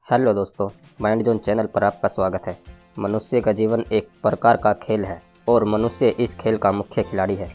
Hello दोस्तों, mind zone channel पर आपका स्वागत है। मनुष्य का जीवन एक प्रकार का खेल है और मनुष्य इस खेल का मुख्य खिलाड़ी है।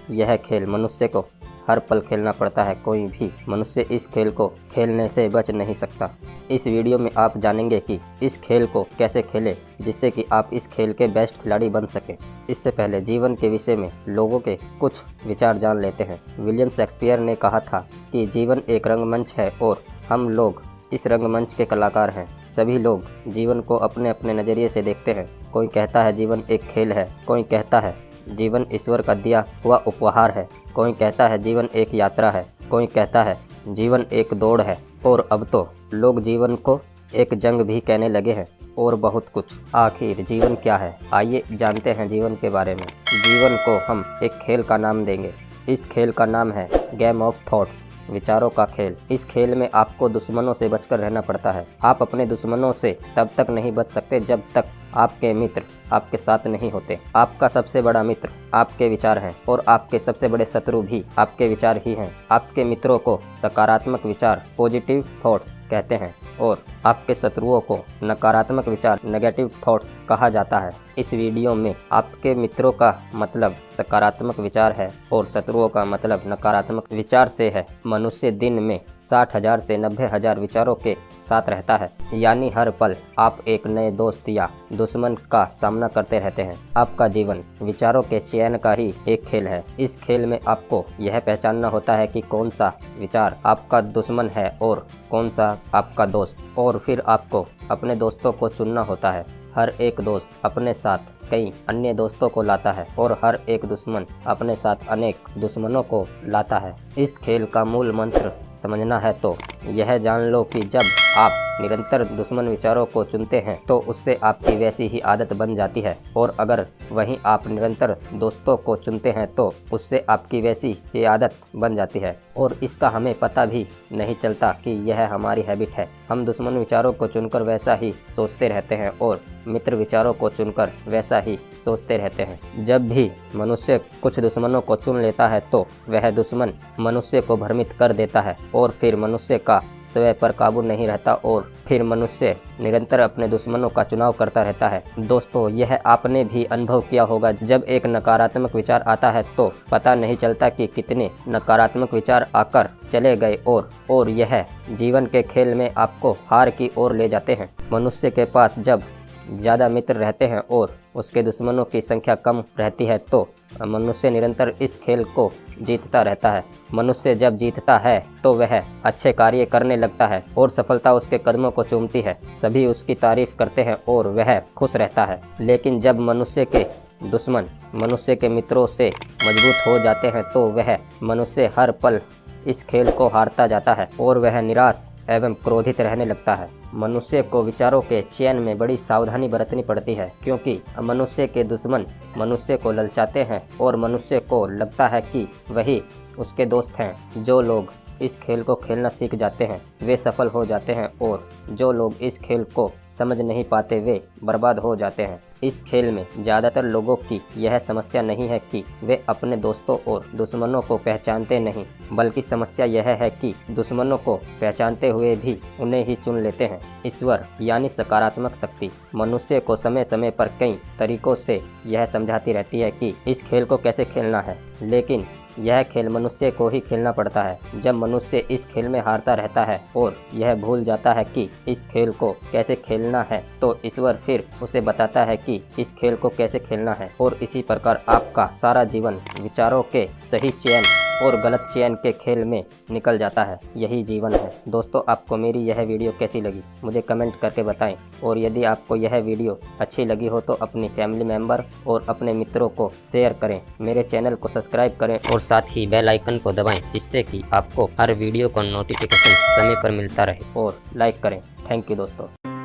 यह खेल मनुष्य को हर पल खेलना पड़ता है। कोई भी मनुष्य इस खेल को खेलने से बच नहीं सकता। इस वीडियो में आप जानेंगे कि इस खेल को कैसे खेलें जिससे कि आप इस खेल के बेस्ट खिलाड़ी बन सकें। इससे पहले जीवन के विषय में लोगों के कुछ विचार जान लेते हैं। विलियम शेक्सपियर ने कहा था कि जीवन एक रंगमंच है और हम लोग इस रंगमंच के कलाकार हैं। सभी लोग जीवन को अपने अपने नज़रिए से देखते हैं। कोई कहता है जीवन एक खेल है, कोई कहता है जीवन ईश्वर का दिया हुआ उपहार है, कोई कहता है जीवन एक यात्रा है, कोई कहता है जीवन एक दौड़ है और अब तो लोग जीवन को एक जंग भी कहने लगे हैं और बहुत कुछ। आखिर जीवन क्या है, आइए जानते हैं जीवन के बारे में। जीवन को हम एक खेल का नाम देंगे। इस खेल का नाम है गेम ऑफ थॉट्स, विचारों का खेल। इस खेल में आपको दुश्मनों से बचकर रहना पड़ता है। आप अपने दुश्मनों से तब तक नहीं बच सकते जब तक आपके मित्र आपके साथ नहीं होते। आपका सबसे बड़ा मित्र आपके विचार हैं और आपके सबसे बड़े शत्रु भी आपके विचार ही हैं। आपके मित्रों को सकारात्मक विचार पॉजिटिव थॉट्स कहते हैं और आपके शत्रुओं को नकारात्मक विचार नेगेटिव थॉट्स कहा जाता है। इस वीडियो में आपके मित्रों का मतलब सकारात्मक विचार है और शत्रुओं का मतलब नकारात्मक विचार से है। मनुष्य दिन में 60,000 से 90,000 विचारों के साथ रहता है, यानी हर पल आप एक नए दोस्त या दुश्मन का सामना करते रहते हैं। आपका जीवन विचारों के चयन का ही एक खेल है। इस खेल में आपको यह पहचानना होता है कि कौन सा विचार आपका दुश्मन है और कौन सा आपका दोस्त, और फिर आपको अपने दोस्तों को चुनना होता है। हर एक दोस्त अपने साथ कई अन्य दोस्तों को लाता है और हर एक दुश्मन अपने साथ अनेक दुश्मनों को लाता है। इस खेल का मूल मंत्र समझना है तो यह जान लो कि जब आप निरंतर दुश्मन विचारों को चुनते हैं तो उससे आपकी वैसी ही आदत बन जाती है, और अगर वहीं आप निरंतर दोस्तों को चुनते हैं तो उससे आपकी वैसी ही आदत बन जाती है। और इसका हमें पता भी नहीं चलता कि यह हमारी हैबिट है। हम दुश्मन विचारों को चुनकर वैसा ही सोचते रहते हैं और मित्र विचारों को चुनकर वैसा ही सोचते रहते हैं। जब भी मनुष्य कुछ दुश्मनों को चुन लेता है तो वह दुश्मन मनुष्य को भ्रमित कर देता है और फिर मनुष्य का स्वयं पर काबू नहीं रहता और फिर मनुष्य निरंतर अपने दुश्मनों का चुनाव करता रहता है। दोस्तों, यह आपने भी अनुभव किया होगा। जब एक नकारात्मक विचार आता है तो पता नहीं चलता कि कितने नकारात्मक विचार आकर चले गए और यह जीवन के खेल में आपको हार की ओर ले जाते हैं। मनुष्य के पास जब ज़्यादा मित्र रहते हैं और उसके दुश्मनों की संख्या कम रहती है तो मनुष्य निरंतर इस खेल को जीतता रहता है। मनुष्य जब जीतता है तो वह अच्छे कार्य करने लगता है और सफलता उसके कदमों को चूमती है। सभी उसकी तारीफ करते हैं और वह खुश रहता है। लेकिन जब मनुष्य के दुश्मन मनुष्य के मित्रों से मजबूत हो जाते हैं तो वह मनुष्य हर पल इस खेल को हारता जाता है और वह निराश एवं क्रोधित रहने लगता है। मनुष्य को विचारों के चयन में बड़ी सावधानी बरतनी पड़ती है, क्योंकि मनुष्य के दुश्मन मनुष्य को ललचाते हैं और मनुष्य को लगता है कि वही उसके दोस्त हैं। जो लोग इस खेल को खेलना सीख जाते हैं वे सफल हो जाते हैं और जो लोग इस खेल को समझ नहीं पाते वे बर्बाद हो जाते हैं। इस खेल में ज़्यादातर लोगों की यह समस्या नहीं है कि वे अपने दोस्तों और दुश्मनों को पहचानते नहीं, बल्कि समस्या यह है कि दुश्मनों को पहचानते हुए भी उन्हें ही चुन लेते हैं। ईश्वर यानी सकारात्मक शक्ति मनुष्य को समय समय पर कई तरीकों से यह समझाती रहती है कि इस खेल को कैसे खेलना है, लेकिन यह खेल मनुष्य को ही खेलना पड़ता है। जब मनुष्य इस खेल में हारता रहता है और यह भूल जाता है कि इस खेल को कैसे खेलना है तो ईश्वर फिर उसे बताता है कि इस खेल को कैसे खेलना है, और इसी प्रकार आपका सारा जीवन विचारों के सही चयन और गलत चयन के खेल में निकल जाता है। यही जीवन है। दोस्तों, आपको मेरी यह वीडियो कैसी लगी मुझे कमेंट करके बताएं, और यदि आपको यह वीडियो अच्छी लगी हो तो अपनी फैमिली मेम्बर और अपने मित्रों को शेयर करें। मेरे चैनल को सब्सक्राइब करें और साथ ही बेल आइकन को दबाएं, जिससे कि आपको हर वीडियो का नोटिफिकेशन समय पर मिलता रहे, और लाइक करें। थैंक यू दोस्तों।